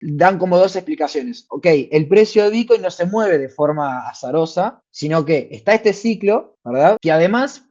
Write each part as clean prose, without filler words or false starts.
dan como dos explicaciones. Ok, el precio de Bitcoin no se mueve de forma azarosa, sino que está este ciclo, ¿verdad? Que además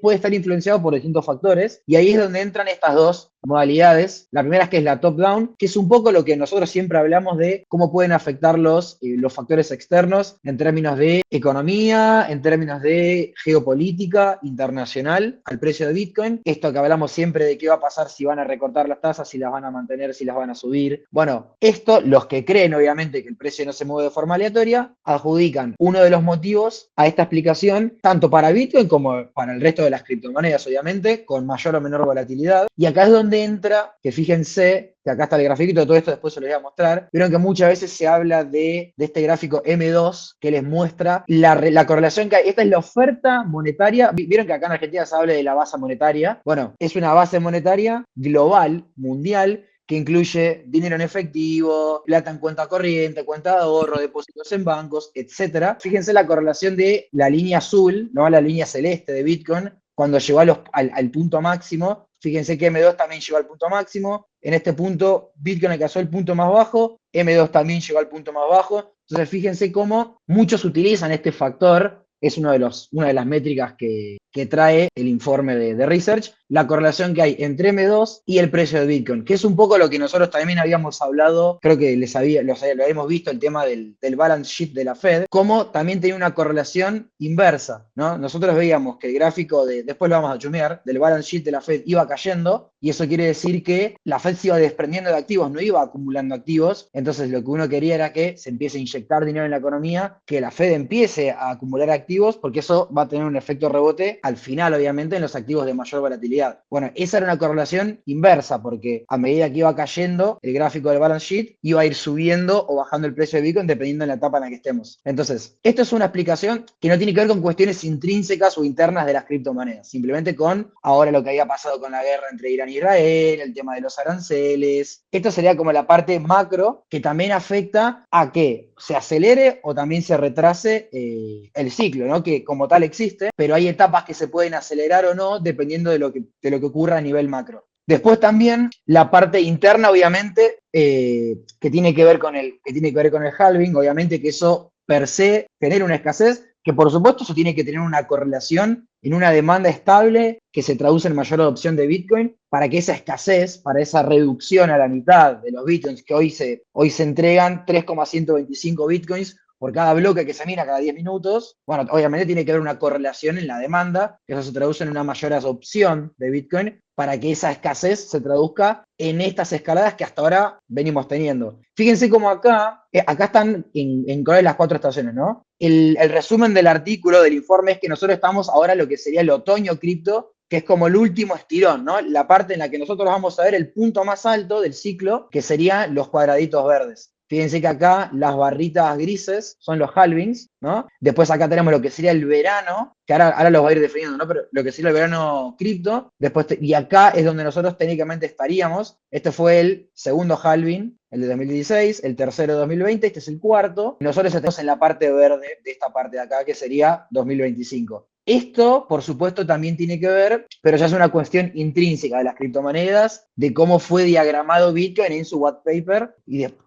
puede estar influenciado por distintos factores, y ahí es donde entran estas dos modalidades. La primera es que es la top-down, que es un poco lo que nosotros siempre hablamos de cómo pueden afectar los factores externos en términos de economía, en términos de geopolítica internacional al precio de Bitcoin. Esto que hablamos siempre de qué va a pasar si van a recortar las tasas, si las van a mantener, si las van a subir. Bueno, esto, los que creen obviamente que el precio no se mueve de forma aleatoria, adjudican uno de los motivos a esta explicación, tanto para Bitcoin como para el resto de las criptomonedas, obviamente, con mayor o menor volatilidad. Y acá es donde entra, que fíjense, que acá está el grafiquito, todo esto después se lo voy a mostrar. Vieron que muchas veces se habla de este gráfico M2 que les muestra la correlación que hay. Esta es la oferta monetaria. Vieron que acá en Argentina se habla de la base monetaria. Bueno, es una base monetaria global, mundial, que incluye dinero en efectivo, plata en cuenta corriente, cuenta de ahorro, depósitos en bancos, etcétera. Fíjense la correlación de la línea azul, no la línea celeste de Bitcoin, cuando llegó al punto máximo. Fíjense que M2 también llegó al punto máximo. En este punto, Bitcoin alcanzó el punto más bajo, M2 también llegó al punto más bajo. Entonces, fíjense cómo muchos utilizan este factor. Es una de las métricas que trae el informe de Research, la correlación que hay entre M2 y el precio de Bitcoin, que es un poco lo que nosotros también habíamos hablado, creo que lo habíamos visto, el tema del balance sheet de la Fed, como también tenía una correlación inversa, ¿no? Nosotros veíamos que el gráfico después lo vamos a chumear, del balance sheet de la Fed iba cayendo, y eso quiere decir que la Fed se iba desprendiendo de activos, no iba acumulando activos. Entonces lo que uno quería era que se empiece a inyectar dinero en la economía, que la Fed empiece a acumular activos, porque eso va a tener un efecto rebote al final, obviamente, en los activos de mayor volatilidad. Bueno, esa era una correlación inversa, porque a medida que iba cayendo el gráfico del balance sheet, iba a ir subiendo o bajando el precio de Bitcoin dependiendo de la etapa en la que estemos. Entonces, esto es una explicación que no tiene que ver con cuestiones intrínsecas o internas de las criptomonedas, simplemente con ahora lo que había pasado con la guerra entre Irán e Israel, el tema de los aranceles. Esto sería como la parte macro, que también afecta a que se acelere o también se retrase el ciclo, ¿no? Que como tal existe, pero hay etapas que se pueden acelerar o no dependiendo de lo que ocurra a nivel macro. Después también la parte interna, obviamente, que tiene que ver con el halving, obviamente que eso per se genera una escasez, que por supuesto eso tiene que tener una correlación en una demanda estable que se traduce en mayor adopción de Bitcoin, para que esa escasez, para esa reducción a la mitad de los Bitcoins, que hoy se entregan 3,125 Bitcoins por cada bloque que se mira cada 10 minutos, bueno, obviamente tiene que haber una correlación en la demanda, que eso se traduce en una mayor adopción de Bitcoin, para que esa escasez se traduzca en estas escaladas que hasta ahora venimos teniendo. Fíjense cómo acá están en color las 4 estaciones, ¿no? El resumen del artículo, del informe, es que nosotros estamos ahora en lo que sería el otoño cripto, que es como el último estirón, ¿no? La parte en la que nosotros vamos a ver el punto más alto del ciclo, que serían los cuadraditos verdes. Fíjense que acá las barritas grises son los halvings, ¿no? Después acá tenemos lo que sería el verano, que ahora los va a ir definiendo, ¿no? Pero lo que sería el verano cripto, y acá es donde nosotros técnicamente estaríamos. Este fue el segundo halving, el de 2016, el tercero de 2020, este es el cuarto. Nosotros estamos en la parte verde de esta parte de acá, que sería 2025. Esto, por supuesto, también tiene que ver, pero ya es una cuestión intrínseca de las criptomonedas, de cómo fue diagramado Bitcoin en su white paper,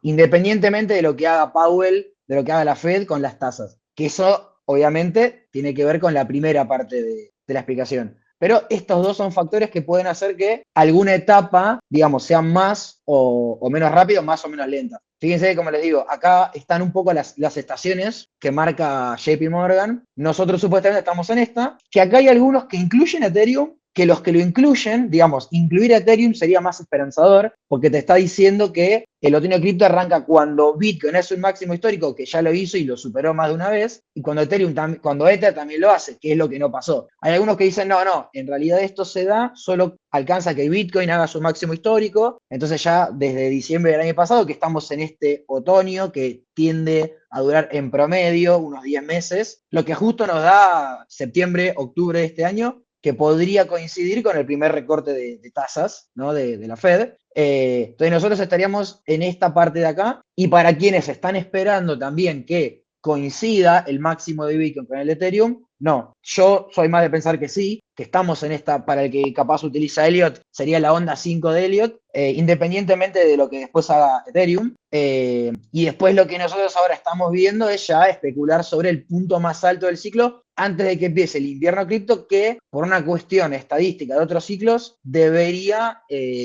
independientemente de lo que haga Powell, de lo que haga la Fed con las tasas. Que eso, obviamente, tiene que ver con la primera parte de la explicación. Pero estos dos son factores que pueden hacer que alguna etapa, digamos, sea más o menos rápido, más o menos lenta. Fíjense que, como les digo, acá están un poco las estaciones que marca JP Morgan. Nosotros supuestamente estamos en esta, que acá hay algunos que incluyen Ethereum, que los que lo incluyen, digamos, incluir Ethereum sería más esperanzador, porque te está diciendo que el otoño cripto arranca cuando Bitcoin es un máximo histórico, que ya lo hizo y lo superó más de una vez, y cuando Ether también lo hace, que es lo que no pasó. Hay algunos que dicen, no, en realidad esto se da, solo alcanza que Bitcoin haga su máximo histórico. Entonces ya desde diciembre del año pasado, que estamos en este otoño que tiende a durar en promedio unos 10 meses, lo que justo nos da septiembre, octubre de este año, que podría coincidir con el primer recorte de tasas, ¿no? de la Fed. Entonces nosotros estaríamos en esta parte de acá, y para quienes están esperando también que coincida el máximo de Bitcoin con el Ethereum, No, yo soy más de pensar que sí, que estamos en esta, para el que capaz utiliza Elliot, sería la onda 5 de Elliot, independientemente de lo que después haga Ethereum. Y después lo que nosotros ahora estamos viendo es ya especular sobre el punto más alto del ciclo antes de que empiece el invierno cripto, que por una cuestión estadística de otros ciclos debería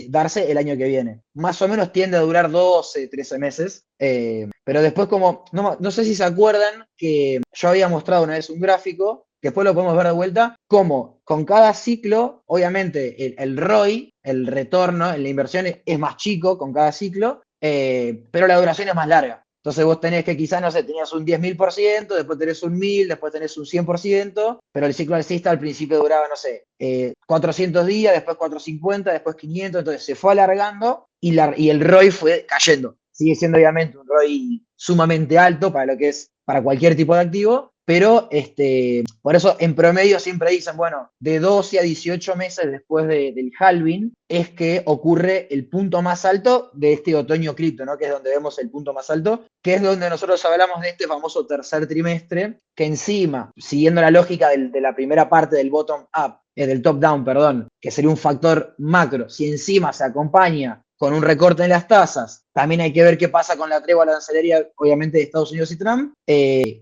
darse el año que viene. Más o menos tiende a durar 12, 13 meses. Pero después como, no sé si se acuerdan que yo había mostrado una vez un gráfico, que después lo podemos ver de vuelta, como con cada ciclo, obviamente el ROI, el retorno en la inversión es más chico con cada ciclo, pero la duración es más larga. Entonces vos tenés que quizás, no sé, tenías un 10.000%, después tenés un 1000, después tenés un 100%, pero el ciclo alcista al principio duraba, no sé, 400 días, después 450, después 500, entonces se fue alargando y el ROI fue cayendo. Sigue siendo obviamente un ROI sumamente alto para lo que es para cualquier tipo de activo, pero por eso en promedio siempre dicen, bueno, de 12 a 18 meses después del halving es que ocurre el punto más alto de este otoño cripto, ¿no? Que es donde vemos el punto más alto, que es donde nosotros hablamos de este famoso tercer trimestre, que encima, siguiendo la lógica de la primera parte del bottom up, del top down, perdón, que sería un factor macro, si encima se acompaña con un recorte en las tasas, también hay que ver qué pasa con la tregua arancelaria, obviamente, de Estados Unidos y Trump,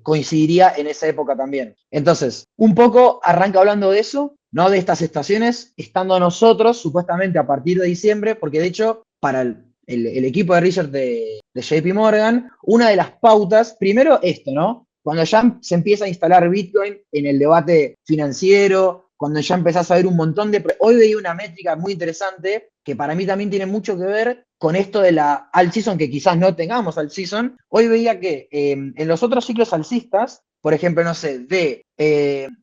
coincidiría en esa época también. Entonces, un poco arranca hablando de eso, ¿no? De estas estaciones, estando nosotros, supuestamente a partir de diciembre, porque de hecho, para el equipo de research de JP Morgan, una de las pautas, primero esto, ¿no? Cuando ya se empieza a instalar Bitcoin en el debate financiero, cuando ya empezás a ver un montón de... Hoy veía una métrica muy interesante que para mí también tiene mucho que ver con esto de la alt season, que quizás no tengamos alt season. Hoy veía que en los otros ciclos alcistas, por ejemplo, no sé, de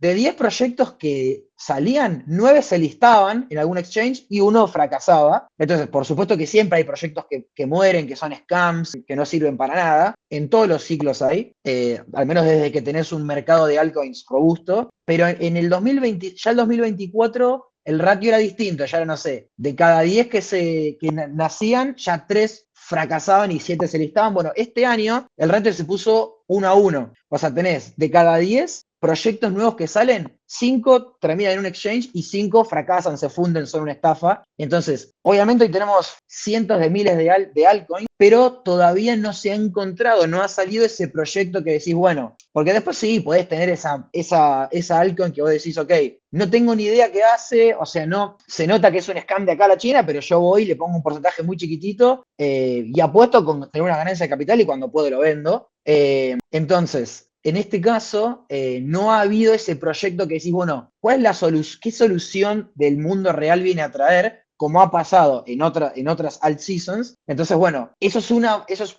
10 proyectos que salían, 9 se listaban en algún exchange y uno fracasaba. Entonces, por supuesto que siempre hay proyectos que mueren, que son scams, que no sirven para nada. En todos los ciclos hay, al menos desde que tenés un mercado de altcoins robusto. Pero en el 2020, ya el 2024, el ratio era distinto, ya no sé, de cada 10 que nacían, ya 3 fracasaban y 7 se listaban. Bueno, este año el ratio se puso 1-1. O sea, tenés de cada 10 proyectos nuevos que salen, 5 terminan en un exchange y 5 fracasan, se funden, son una estafa. Entonces, obviamente hoy tenemos cientos de miles de altcoins, pero todavía no se ha encontrado, no ha salido ese proyecto que decís, bueno, porque después sí, podés tener esa altcoin que vos decís, ok, no tengo ni idea qué hace, o sea, no, se nota que es un scam de acá a la China, pero yo voy y le pongo un porcentaje muy chiquitito y apuesto con tener una ganancia de capital y cuando puedo lo vendo. Entonces, en este caso, no ha habido ese proyecto que decís, bueno, ¿cuál es qué solución del mundo real viene a traer? Como ha pasado en otras alt seasons. Entonces, bueno, eso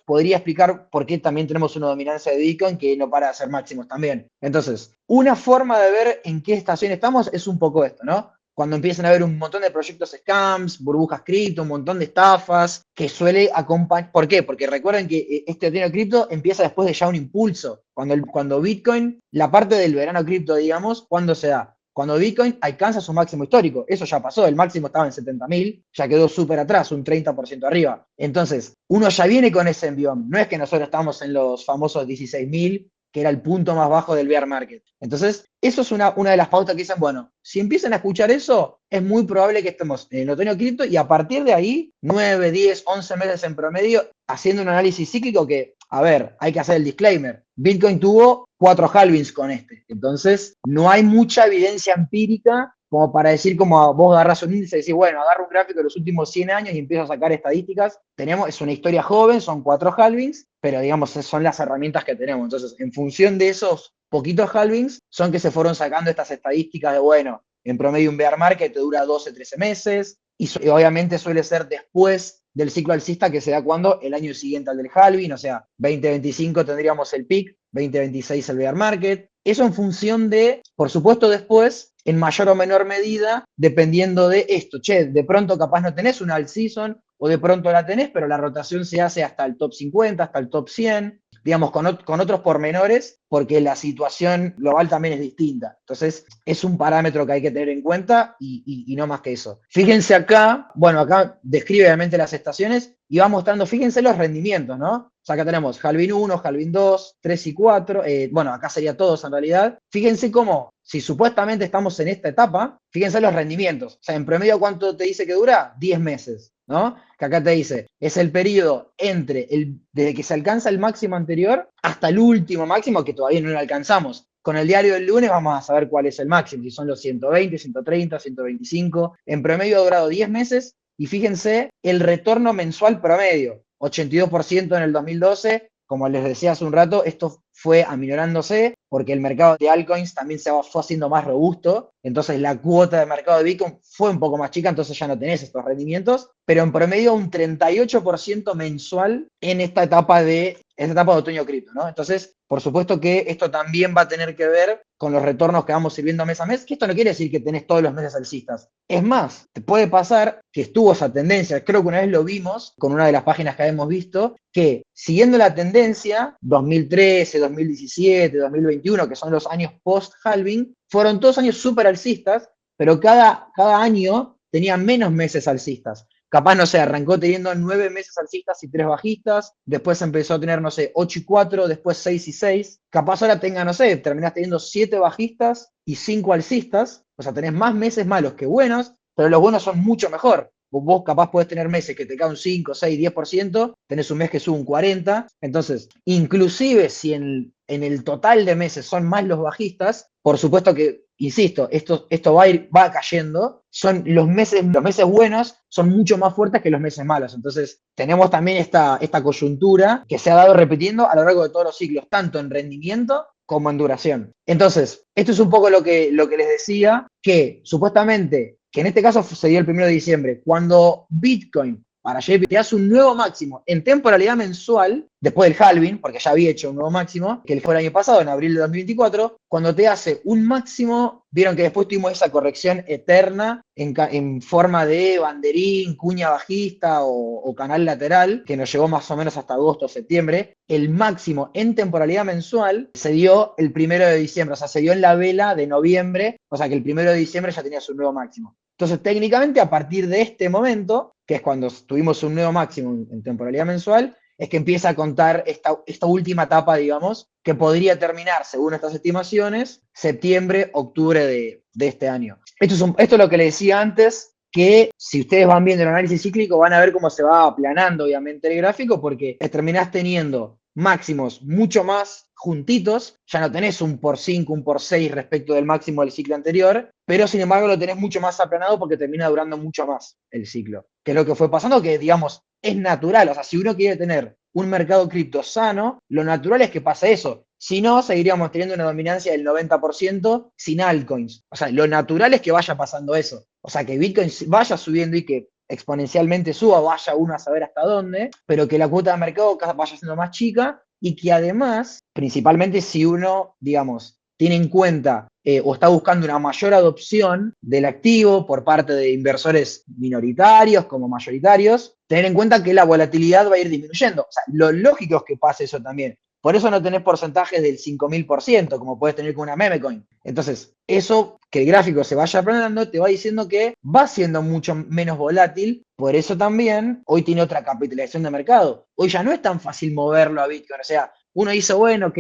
podría explicar por qué también tenemos una dominancia de Bitcoin que no para de hacer máximos también. Entonces, una forma de ver en qué estación estamos es un poco esto, ¿no? Cuando empiezan a haber un montón de proyectos scams, burbujas cripto, un montón de estafas, que suele acompañar. ¿Por qué? Porque recuerden que este dinero cripto empieza después de ya un impulso. Cuando Bitcoin, la parte del verano cripto, digamos, ¿cuándo se da? Cuando Bitcoin alcanza su máximo histórico. Eso ya pasó, el máximo estaba en 70.000, ya quedó súper atrás, un 30% arriba. Entonces, uno ya viene con ese envión. No es que nosotros estamos en los famosos 16.000, que era el punto más bajo del bear market. Entonces, eso es una de las pautas que dicen, bueno, si empiezan a escuchar eso, es muy probable que estemos en el otoño cripto y a partir de ahí, 9, 10, 11 meses en promedio, haciendo un análisis cíclico que, a ver, hay que hacer el disclaimer. Bitcoin tuvo 4 halvings con este. Entonces, no hay mucha evidencia empírica como para decir, como vos agarrás un índice y decís, bueno, agarro un gráfico de los últimos 100 años y empiezo a sacar estadísticas. Es una historia joven, son 4 halvings, pero digamos, son las herramientas que tenemos. Entonces, en función de esos poquitos halvings, son que se fueron sacando estas estadísticas de, bueno, en promedio un bear market te dura 12, 13 meses, y obviamente suele ser después del ciclo alcista que se da cuando el año siguiente al del halving, o sea, 2025 tendríamos el peak, 2026 el bear market. Eso en función de, por supuesto, después, en mayor o menor medida, dependiendo de esto. Che, de pronto capaz no tenés una alt season, o de pronto la tenés, pero la rotación se hace hasta el top 50, hasta el top 100, digamos, con otros pormenores, porque la situación global también es distinta. Entonces, es un parámetro que hay que tener en cuenta y no más que eso. Fíjense acá, bueno, acá describe obviamente las estaciones y va mostrando, fíjense los rendimientos, ¿no? O sea, acá tenemos halving 1, halving 2, 3 y 4. Bueno, acá sería todos en realidad. Fíjense cómo, si supuestamente estamos en esta etapa, fíjense los rendimientos. O sea, en promedio, ¿cuánto te dice que dura? 10 meses, ¿no? Que acá te dice, es el periodo desde que se alcanza el máximo anterior hasta el último máximo que todavía no lo alcanzamos. Con el diario del lunes vamos a saber cuál es el máximo, si son los 120, 130, 125. En promedio ha durado 10 meses y fíjense el retorno mensual promedio, 82% en el 2012. Como les decía hace un rato, esto fue aminorándose porque el mercado de altcoins también se fue haciendo más robusto, entonces la cuota de mercado de Bitcoin fue un poco más chica, entonces ya no tenés estos rendimientos, pero en promedio un 38% mensual en esta etapa de otoño cripto, ¿no? Entonces, por supuesto que esto también va a tener que ver con los retornos que vamos sirviendo mes a mes, que esto no quiere decir que tenés todos los meses alcistas. Es más, te puede pasar que estuvo esa tendencia, creo que una vez lo vimos con una de las páginas que habíamos visto, que siguiendo la tendencia, 2013, 2017, 2021, que son los años post-halving, fueron todos años súper alcistas, pero cada año tenía menos meses alcistas. Capaz, no sé, arrancó teniendo 9 meses alcistas y 3 bajistas, después empezó a tener, no sé, 8 y 4, después 6 y 6. Capaz ahora tenga, no sé, terminás teniendo 7 bajistas y 5 alcistas, o sea, tenés más meses malos que buenos, pero los buenos son mucho mejor. Vos capaz podés tener meses que te caen un 5, 6, 10%, tenés un mes que sube un 40%, entonces, inclusive si en el total de meses son más los bajistas, por supuesto que, insisto, esto va cayendo, son los meses buenos son mucho más fuertes que los meses malos, entonces tenemos también esta coyuntura que se ha dado repitiendo a lo largo de todos los ciclos, tanto en rendimiento como en duración. Entonces, esto es un poco lo que les decía, que supuestamente, que en este caso se dio el 1 de diciembre, cuando Bitcoin para JP te hace un nuevo máximo en temporalidad mensual, después del halving, porque ya había hecho un nuevo máximo, que fue el año pasado, en abril de 2024, cuando te hace un máximo, vieron que después tuvimos esa corrección eterna en forma de banderín, cuña bajista o canal lateral, que nos llegó más o menos hasta agosto o septiembre. El máximo en temporalidad mensual se dio el 1 de diciembre, o sea, se dio en la vela de noviembre, o sea que el 1 de diciembre ya tenía su nuevo máximo. Entonces, técnicamente, a partir de este momento, que es cuando tuvimos un nuevo máximo en temporalidad mensual, es que empieza a contar esta última etapa, digamos, que podría terminar, según estas estimaciones, septiembre, octubre de este año. Esto es lo que le decía antes, que si ustedes van viendo el análisis cíclico, van a ver cómo se va aplanando, obviamente, el gráfico, porque terminás teniendo máximos mucho más juntitos, ya no tenés un por 5, un por 6 respecto del máximo del ciclo anterior, pero sin embargo lo tenés mucho más aplanado porque termina durando mucho más el ciclo. Que es lo que fue pasando, que digamos, es natural, o sea, si uno quiere tener un mercado cripto sano, lo natural es que pase eso. Si no, seguiríamos teniendo una dominancia del 90% sin altcoins. O sea, lo natural es que vaya pasando eso. O sea, que Bitcoin vaya subiendo y que exponencialmente suba, vaya uno a saber hasta dónde, pero que la cuota de mercado vaya siendo más chica y que además, principalmente si uno, digamos, tiene en cuenta o está buscando una mayor adopción del activo por parte de inversores minoritarios como mayoritarios, tener en cuenta que la volatilidad va a ir disminuyendo. O sea, lo lógico es que pase eso también. Por eso no tenés porcentajes del 5000%, como puedes tener con una meme coin. Entonces, eso, que el gráfico se vaya aplanando, te va diciendo que va siendo mucho menos volátil. Por eso también hoy tiene otra capitalización de mercado. Hoy ya no es tan fácil moverlo a Bitcoin. O sea, uno dice, bueno,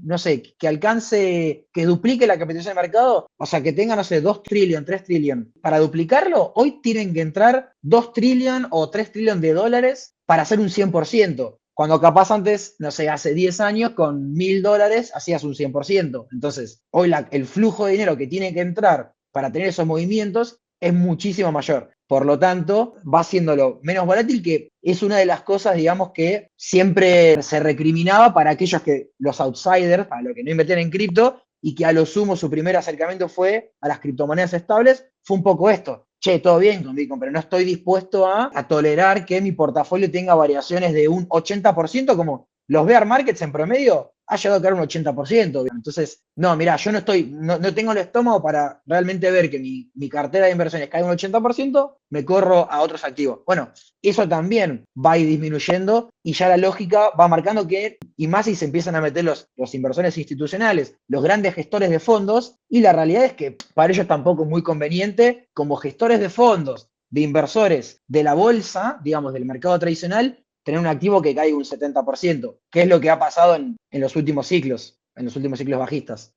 no sé, que alcance, que duplique la capitalización de mercado, o sea, que tenga, no sé, 2 trillones, 3 trillones. Para duplicarlo, hoy tienen que entrar 2 trillones o 3 trillones de dólares para hacer un 100%. Cuando capaz antes, no sé, hace 10 años, con $1000 hacías un 100%. Entonces, hoy el flujo de dinero que tiene que entrar para tener esos movimientos es muchísimo mayor. Por lo tanto, va haciéndolo menos volátil, que es una de las cosas, digamos, que siempre se recriminaba para aquellos que, los outsiders, para los que no invertían en cripto, y que a lo sumo su primer acercamiento fue a las criptomonedas estables, fue un poco esto. Che, todo bien con Bitcoin, pero no estoy dispuesto a tolerar que mi portafolio tenga variaciones de un 80%, como los bear markets en promedio ha llegado a caer un 80%. Entonces, no, mirá, yo no tengo el estómago para realmente ver que mi cartera de inversiones cae un 80%, me corro a otros activos. Bueno, eso también va a ir disminuyendo y ya la lógica va marcando que, y más si se empiezan a meter los inversores institucionales, los grandes gestores de fondos, y la realidad es que para ellos tampoco es muy conveniente, como gestores de fondos, de inversores de la bolsa, digamos, del mercado tradicional, tener un activo que caiga un 70%, que es lo que ha pasado en los últimos ciclos bajistas.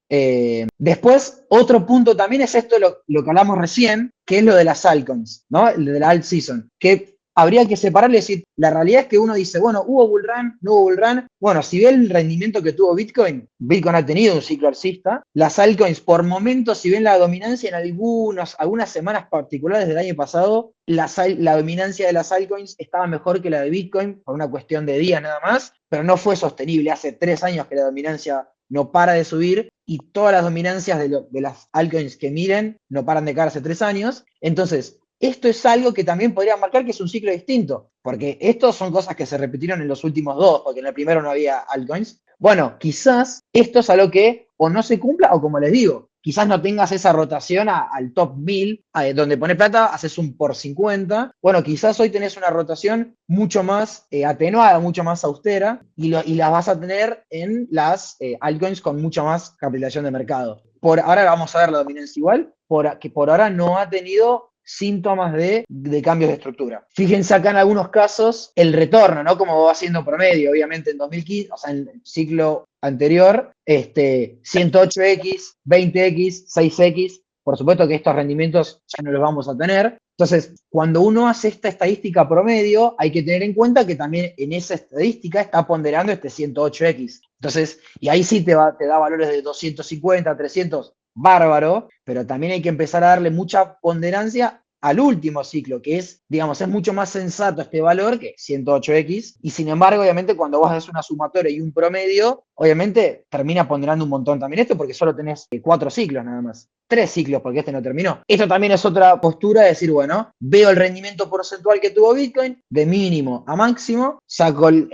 Después, otro punto también es esto, lo que hablamos recién, que es lo de las altcoins, ¿no? El de la alt season, que habría que separarle y decir, la realidad es que uno dice, bueno, hubo bull run, no hubo bull run. Bueno, si ve el rendimiento que tuvo Bitcoin, Bitcoin ha tenido un ciclo alcista. Las altcoins, por momentos, si ven la dominancia en algunas semanas particulares del año pasado, la dominancia de las altcoins estaba mejor que la de Bitcoin por una cuestión de días nada más, pero no fue sostenible. Hace 3 años que la dominancia no para de subir y todas las dominancias de las altcoins que miren no paran de caer hace 3 años. Entonces, esto es algo que también podría marcar que es un ciclo distinto, porque estos son cosas que se repitieron en los últimos dos, porque en el primero no había altcoins. Bueno, quizás esto es algo que o no se cumpla o, como les digo, quizás no tengas esa rotación al top 1000, donde pones plata, haces un por 50. Bueno, quizás hoy tenés una rotación mucho más atenuada, mucho más austera, y la vas a tener en las altcoins con mucha más capitalización de mercado. Por ahora vamos a ver la dominancia igual, que por ahora no ha tenido síntomas de cambios de estructura. Fíjense acá en algunos casos el retorno, ¿no? Como va siendo promedio, obviamente en 2015, o sea, en el ciclo anterior, 108x, 20x, 6x, por supuesto que estos rendimientos ya no los vamos a tener. Entonces, cuando uno hace esta estadística promedio, hay que tener en cuenta que también en esa estadística está ponderando este 108x. Entonces, y ahí sí te da valores de 250, 300, bárbaro, pero también hay que empezar a darle mucha ponderancia al último ciclo, que es, digamos, es mucho más sensato este valor que 108x, y sin embargo, obviamente, cuando vos haces una sumatoria y un promedio, obviamente termina ponderando un montón también esto, porque solo tenés 4 ciclos nada más. 3 ciclos, porque este no terminó. Esto también es otra postura de decir, bueno, veo el rendimiento porcentual que tuvo Bitcoin, de mínimo a máximo, saco con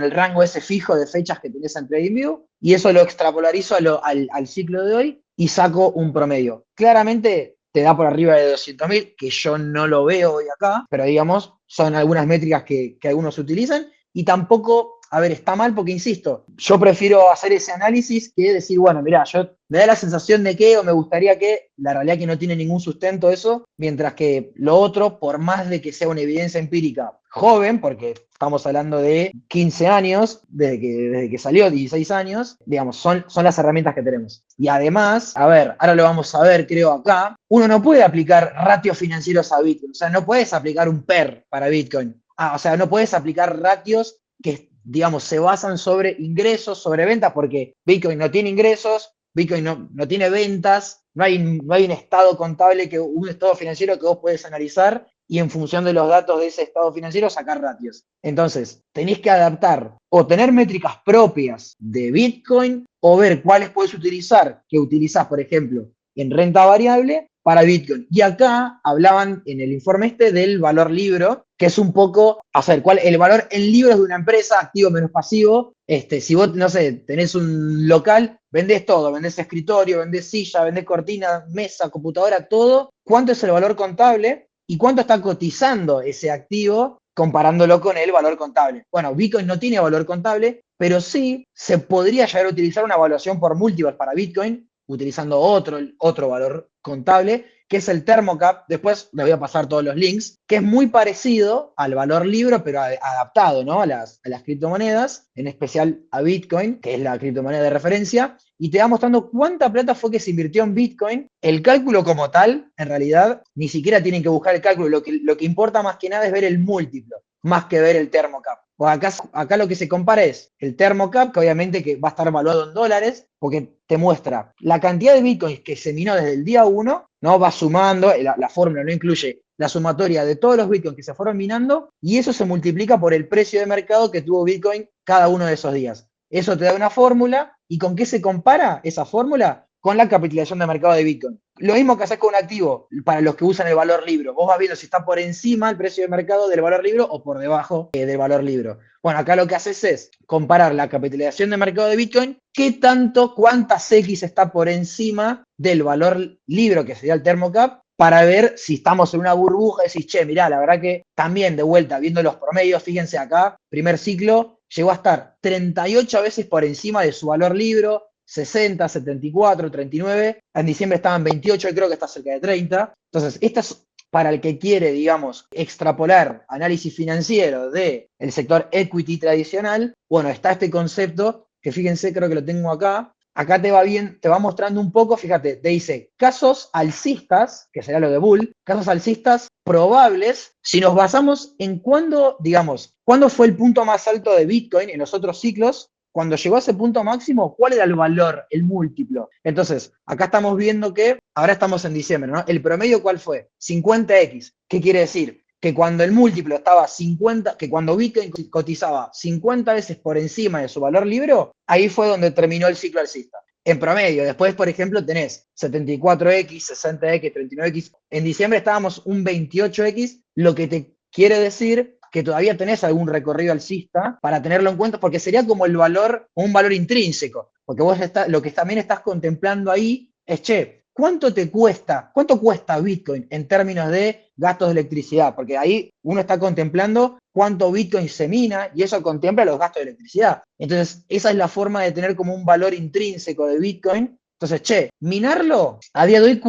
el rango ese fijo de fechas que tenés en TradingView, y eso lo extrapolarizo al ciclo de hoy, y saco un promedio. Claramente te da por arriba de 200.000, que yo no lo veo hoy acá, pero digamos, son algunas métricas que algunos utilizan, y tampoco, a ver, está mal porque, insisto, yo prefiero hacer ese análisis que decir, bueno, mirá, me da la sensación de que, o me gustaría que, la realidad que no tiene ningún sustento eso, mientras que lo otro, por más de que sea una evidencia empírica joven, porque estamos hablando de 15 años, desde que salió, 16 años, digamos, son las herramientas que tenemos. Y además, a ver, ahora lo vamos a ver, creo acá, uno no puede aplicar ratios financieros a Bitcoin, o sea, no puedes aplicar un PER para Bitcoin. O sea, no puedes aplicar ratios que, digamos, se basan sobre ingresos, sobre ventas, porque Bitcoin no tiene ingresos, Bitcoin no tiene ventas, no hay un estado contable, un estado financiero que vos podés analizar y en función de los datos de ese estado financiero sacar ratios. Entonces, tenés que adaptar o tener métricas propias de Bitcoin o ver cuáles puedes utilizar, que utilizás, por ejemplo, en renta variable para Bitcoin. Y acá hablaban en el informe del valor libro, que es un poco, el valor en libros de una empresa, activo menos pasivo. Si vos, no sé, tenés un local, vendés todo, vendés escritorio, vendés silla, vendés cortina, mesa, computadora, todo. ¿Cuánto es el valor contable? ¿Y cuánto está cotizando ese activo comparándolo con el valor contable? Bueno, Bitcoin no tiene valor contable, pero sí se podría llegar a utilizar una evaluación por múltiplos para Bitcoin, utilizando otro valor contable, que es el Thermocap. Después les voy a pasar todos los links, que es muy parecido al valor libro, pero adaptado, ¿no? a las criptomonedas, en especial a Bitcoin, que es la criptomoneda de referencia, y te va mostrando cuánta plata fue que se invirtió en Bitcoin. El cálculo como tal, en realidad, ni siquiera tienen que buscar el cálculo, lo que importa más que nada es ver el múltiplo, más que ver el Thermocap. O acá lo que se compara es el Thermocap, que obviamente que va a estar evaluado en dólares, porque te muestra la cantidad de Bitcoins que se minó desde el día 1, ¿no? Va sumando, la fórmula no incluye la sumatoria de todos los Bitcoins que se fueron minando, y eso se multiplica por el precio de mercado que tuvo Bitcoin cada uno de esos días. Eso te da una fórmula, ¿y con qué se compara esa fórmula? Con la capitalización de mercado de Bitcoin. Lo mismo que haces con un activo para los que usan el valor libro. Vos vas viendo si está por encima el precio de mercado del valor libro o por debajo del valor libro. Bueno, acá lo que haces es comparar la capitalización de mercado de Bitcoin, cuántas X está por encima del valor libro, que sería el Thermocap, para ver si estamos en una burbuja y decís, che, mirá, la verdad que también de vuelta, viendo los promedios, fíjense acá, primer ciclo, llegó a estar 38 veces por encima de su valor libro, 60, 74, 39, en diciembre estaban 28 y creo que está cerca de 30. Entonces, para el que quiere, digamos, extrapolar análisis financiero del sector equity tradicional, bueno, está este concepto que fíjense, creo que lo tengo acá. Acá te va mostrando un poco, fíjate, te dice casos alcistas, que sería lo de Bull, casos alcistas probables, si nos basamos en cuándo, digamos, cuándo fue el punto más alto de Bitcoin en los otros ciclos, cuando llegó a ese punto máximo, ¿cuál era el valor, el múltiplo? Entonces, acá estamos viendo que, ahora estamos en diciembre, ¿no? ¿El promedio cuál fue? 50x. ¿Qué quiere decir? Que cuando el múltiplo estaba 50, que cuando Bitcoin cotizaba 50 veces por encima de su valor libro, ahí fue donde terminó el ciclo alcista. En promedio, después, por ejemplo, tenés 74x, 60x, 39x. En diciembre estábamos un 28x, lo que te quiere decir que todavía tenés algún recorrido alcista para tenerlo en cuenta, porque sería como el valor, un valor intrínseco, porque vos lo que también estás contemplando ahí es, che, ¿cuánto cuesta Bitcoin en términos de gastos de electricidad? Porque ahí uno está contemplando cuánto Bitcoin se mina y eso contempla los gastos de electricidad. Entonces, esa es la forma de tener como un valor intrínseco de Bitcoin. Entonces, che, minarlo, a día de hoy,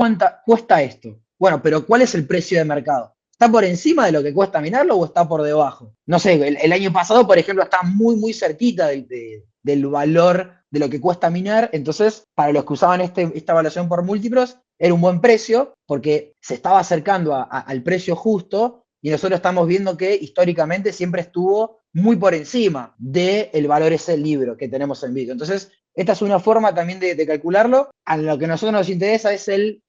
cuesta esto? Bueno, pero ¿cuál es el precio de mercado? ¿Está por encima de lo que cuesta minarlo o está por debajo? No sé, el año pasado, por ejemplo, está muy, muy cerquita del valor de lo que cuesta minar. Entonces, para los que usaban esta evaluación por múltiplos, era un buen precio porque se estaba acercando al precio justo y nosotros estamos viendo que históricamente siempre estuvo muy por encima del valor ese libro que tenemos en Bitcoin. Entonces, esta es una forma también de calcularlo. A lo que a nosotros nos interesa es el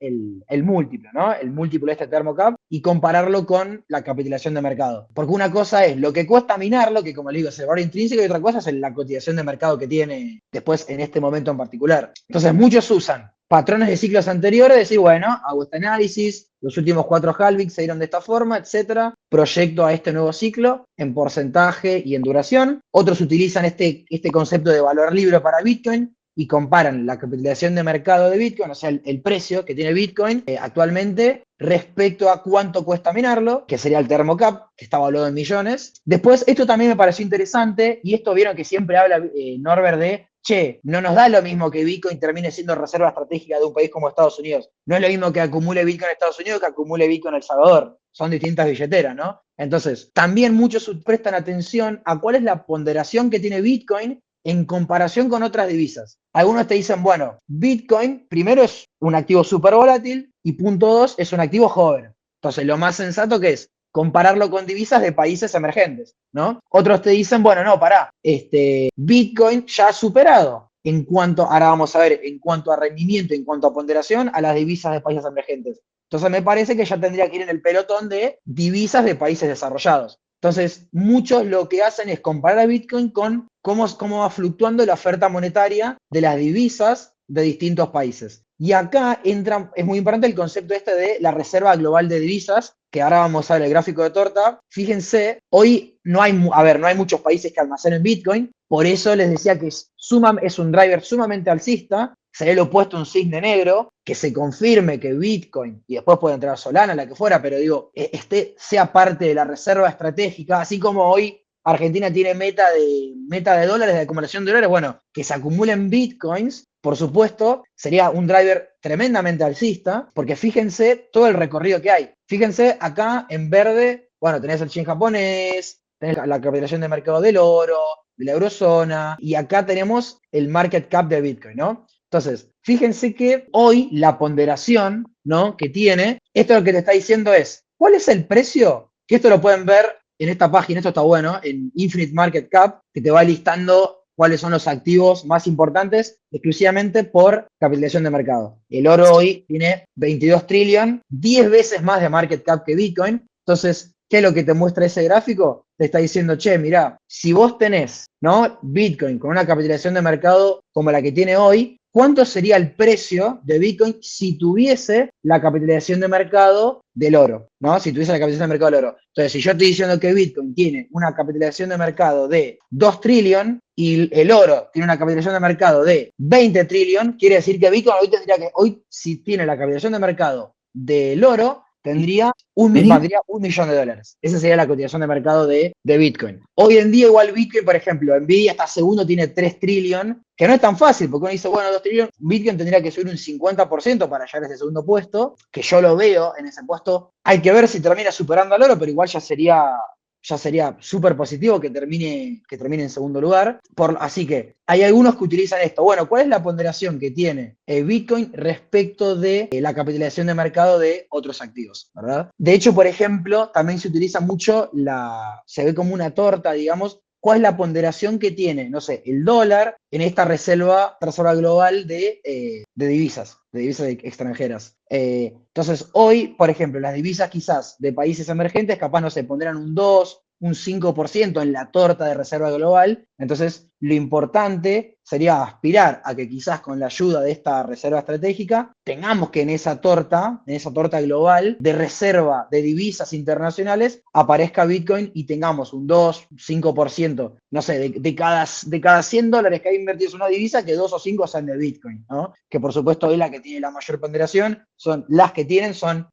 múltiplo, ¿no? El múltiplo de este ThermoCap y compararlo con la capitalización de mercado. Porque una cosa es lo que cuesta minarlo, que como le digo es el valor intrínseco, y otra cosa es la cotización de mercado que tiene después en este momento en particular. Entonces muchos usan patrones de ciclos anteriores, decir, bueno, hago este análisis, los últimos 4 halvings se dieron de esta forma, etcétera, proyecto a este nuevo ciclo en porcentaje y en duración. Otros utilizan este concepto de valor libre para Bitcoin y comparan la capitalización de mercado de Bitcoin, o sea, el precio que tiene Bitcoin actualmente respecto a cuánto cuesta minarlo, que sería el ThermoCap, que está valuado en millones. Después, esto también me pareció interesante, y esto vieron que siempre habla Norbert de, che, no nos da lo mismo que Bitcoin termine siendo reserva estratégica de un país como Estados Unidos. No es lo mismo que acumule Bitcoin en Estados Unidos que acumule Bitcoin en El Salvador. Son distintas billeteras, ¿no? Entonces, también muchos prestan atención a cuál es la ponderación que tiene Bitcoin en comparación con otras divisas. Algunos te dicen, bueno, Bitcoin primero es un activo súper volátil y punto 2 es un activo joven. Entonces, lo más sensato que es compararlo con divisas de países emergentes, ¿no? Otros te dicen, bueno, no, pará, Bitcoin ya ha superado ahora vamos a ver, en cuanto a rendimiento, en cuanto a ponderación, a las divisas de países emergentes. Entonces me parece que ya tendría que ir en el pelotón de divisas de países desarrollados. Entonces, muchos lo que hacen es comparar a Bitcoin con cómo va fluctuando la oferta monetaria de las divisas de distintos países. Y acá es muy importante el concepto de la reserva global de divisas, que ahora vamos a ver el gráfico de torta. Fíjense, hoy no hay muchos países que almacenen Bitcoin, por eso les decía que es un driver sumamente alcista, sería lo opuesto a un cisne negro, que se confirme que Bitcoin, y después puede entrar Solana, la que fuera, pero digo, sea parte de la reserva estratégica, así como hoy Argentina tiene meta de dólares, de acumulación de dólares, bueno, que se acumulen Bitcoins, por supuesto, sería un driver tremendamente alcista, porque fíjense todo el recorrido que hay. Fíjense acá en verde, bueno, tenés el yen japonés, tenés la capitalización de mercado del oro, de la eurozona, y acá tenemos el market cap de Bitcoin, ¿no? Entonces, fíjense que hoy la ponderación, ¿no?, que tiene, esto lo que te está diciendo es, ¿cuál es el precio? Que esto lo pueden ver en esta página, esto está bueno, en Infinite Market Cap, que te va listando cuáles son los activos más importantes exclusivamente por capitalización de mercado. El oro hoy tiene 22 trillion, 10 veces más de market cap que Bitcoin. Entonces, ¿qué es lo que te muestra ese gráfico? Te está diciendo, che, mirá, si vos tenés, ¿no?, Bitcoin con una capitalización de mercado como la que tiene hoy, ¿cuánto sería el precio de Bitcoin si tuviese la capitalización de mercado del oro? ¿No? Si tuviese la capitalización de mercado del oro. Entonces, si yo estoy diciendo que Bitcoin tiene una capitalización de mercado de 2 trillion y el oro tiene una capitalización de mercado de 20 trillion, quiere decir que Bitcoin hoy si tiene la capitalización de mercado del oro, valdría $1 millón. Esa sería la cotización de mercado de Bitcoin. Hoy en día, igual Bitcoin, por ejemplo, Nvidia está segundo, tiene 3 trillones, que no es tan fácil, porque uno dice, bueno, 2 trillones, Bitcoin tendría que subir un 50% para llegar a ese segundo puesto, que yo lo veo en ese puesto. Hay que ver si termina superando al oro, pero igual ya sería súper positivo que termine en segundo lugar. Así que hay algunos que utilizan esto. Bueno, ¿cuál es la ponderación que tiene Bitcoin respecto de la capitalización de mercado de otros activos? ¿Verdad? De hecho, por ejemplo, también se utiliza mucho se ve como una torta, digamos. ¿Cuál es la ponderación que tiene, no sé, el dólar en esta reserva global de divisas extranjeras? Entonces, hoy, por ejemplo, las divisas quizás de países emergentes, capaz, no sé, pondrán un 2, un 5% en la torta de reserva global. Entonces, lo importante sería aspirar a que quizás con la ayuda de esta reserva estratégica tengamos que en esa torta global de reserva de divisas internacionales, aparezca Bitcoin y tengamos un 2, 5%, no sé, de cada $100 que hay invertidos en una divisa, que 2 o 5 sean de Bitcoin, ¿no? Que por supuesto hoy la que tiene la mayor ponderación son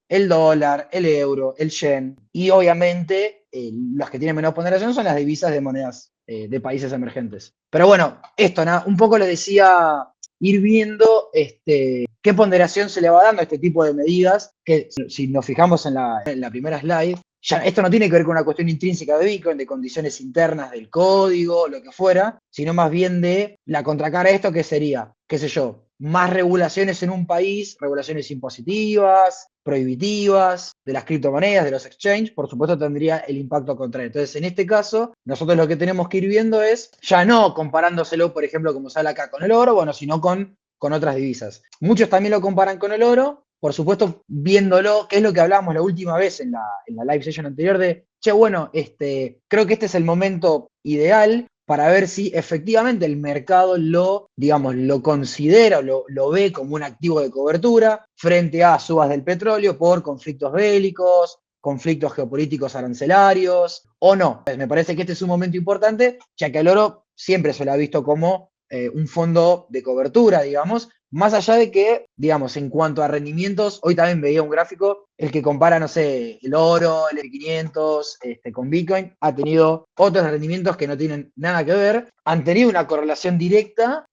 el dólar, el euro, el yen, y obviamente las que tienen menor ponderación son las divisas de monedas de países emergentes. Pero bueno, esto, ¿no? Un poco le decía, ir viendo qué ponderación se le va dando a este tipo de medidas, que si nos fijamos en la primera slide, ya esto no tiene que ver con una cuestión intrínseca de Bitcoin, de condiciones internas del código, lo que fuera, sino más bien de la contracara de esto, que sería, qué sé yo, más regulaciones en un país, regulaciones impositivas, prohibitivas, de las criptomonedas, de los exchanges, por supuesto tendría el impacto contrario. Entonces, en este caso, nosotros lo que tenemos que ir viendo es, ya no comparándoselo, por ejemplo, como sale acá con el oro, bueno, sino con otras divisas. Muchos también lo comparan con el oro, por supuesto, viéndolo, que es lo que hablábamos la última vez en la live session anterior de, che, bueno, creo que este es el momento ideal para ver si efectivamente el mercado digamos, lo considera, lo ve como un activo de cobertura frente a subas del petróleo por conflictos bélicos, conflictos geopolíticos arancelarios, o no. Me parece que este es un momento importante, ya que el oro siempre se lo ha visto como un fondo de cobertura, digamos, más allá de que, digamos, en cuanto a rendimientos, hoy también veía un gráfico, el que compara, no sé, el oro, el S&P 500, con Bitcoin, ha tenido otros rendimientos que no tienen nada que ver, han tenido una correlación directa,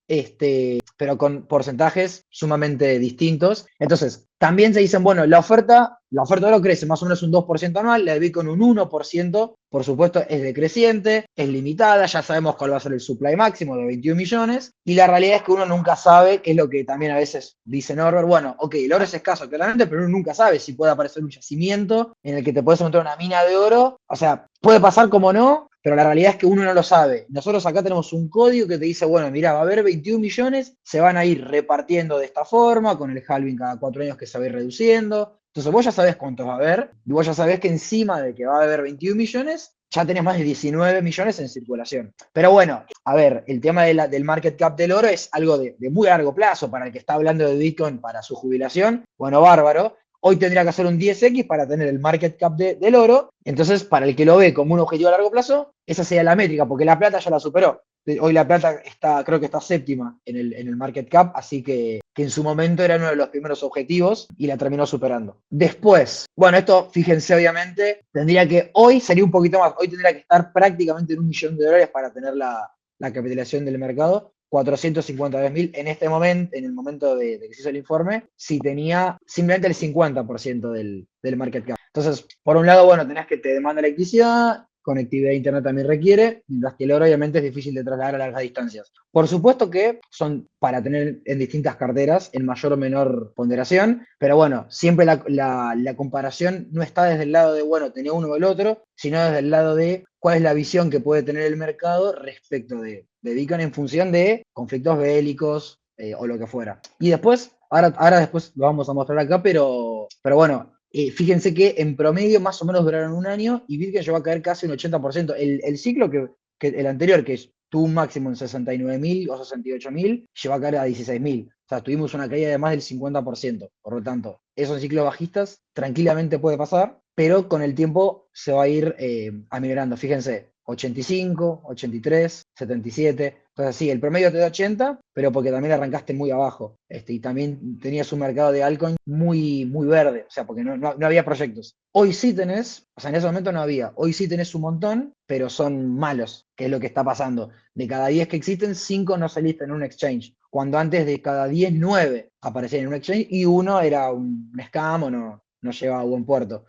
pero con porcentajes sumamente distintos. Entonces, también se dicen, bueno, la oferta de oro crece más o menos un 2% anual, la de Bitcoin un 1%, por supuesto es decreciente, es limitada, ya sabemos cuál va a ser el supply máximo de 21 millones, y la realidad es que uno nunca sabe, que es lo que también a veces dice Norbert, bueno, ok, el oro es escaso claramente, pero uno nunca sabe si puede aparecer un yacimiento en el que te puedes encontrar una mina de oro, o sea, puede pasar como no, pero la realidad es que uno no lo sabe. Nosotros acá tenemos un código que te dice, bueno, mira, va a haber 21 millones, se van a ir repartiendo de esta forma, con el halving cada 4 años que se va a ir reduciendo. Entonces vos ya sabés cuántos va a haber, y vos ya sabés que encima de que va a haber 21 millones, ya tenés más de 19 millones en circulación. Pero bueno, a ver, el tema del market cap del oro es algo de muy largo plazo para el que está hablando de Bitcoin para su jubilación. Bueno, bárbaro. Hoy tendría que hacer un 10x para tener el market cap del oro. Entonces, para el que lo ve como un objetivo a largo plazo, esa sería la métrica, porque la plata ya la superó. Hoy la plata creo que está séptima en el market cap, así que en su momento era uno de los primeros objetivos y la terminó superando. Después, bueno, esto, fíjense, obviamente, hoy sería un poquito más, hoy tendría que estar prácticamente en $1 millón para tener la capitalización del mercado. 452.000 en este momento, en el momento de que se hizo el informe, si tenía simplemente el 50% del market cap. Entonces, por un lado, bueno, tenés que te demanda electricidad, conectividad a internet también requiere, mientras que el oro obviamente es difícil de trasladar a largas distancias. Por supuesto que son para tener en distintas carteras en mayor o menor ponderación, pero bueno, siempre la comparación no está desde el lado de, bueno, tenía uno o el otro, sino desde el lado de cuál es la visión que puede tener el mercado respecto de Bitcoin en función de conflictos bélicos o lo que fuera. Y después, ahora después lo vamos a mostrar acá, pero bueno, fíjense que en promedio más o menos duraron un año y Bitcoin llegó a caer casi un 80%. El ciclo que el anterior, que tuvo un máximo en 69.000 o 68.000, llegó a caer a 16.000. O sea, tuvimos una caída de más del 50%. Por lo tanto, esos ciclos bajistas tranquilamente puede pasar, pero con el tiempo se va a ir aminorando. Fíjense, 85, 83, 77. Entonces, sí, el promedio te da 80, pero porque también arrancaste muy abajo. Y también tenías un mercado de altcoin muy, muy verde, o sea, porque no había proyectos. Hoy sí tenés, o sea, en ese momento no había. Hoy sí tenés un montón, pero son malos, que es lo que está pasando. De cada 10 que existen, 5 no saliste en un exchange. Cuando antes de cada 10, 9 aparecían en un exchange y uno era un scam o no llevaba a buen puerto.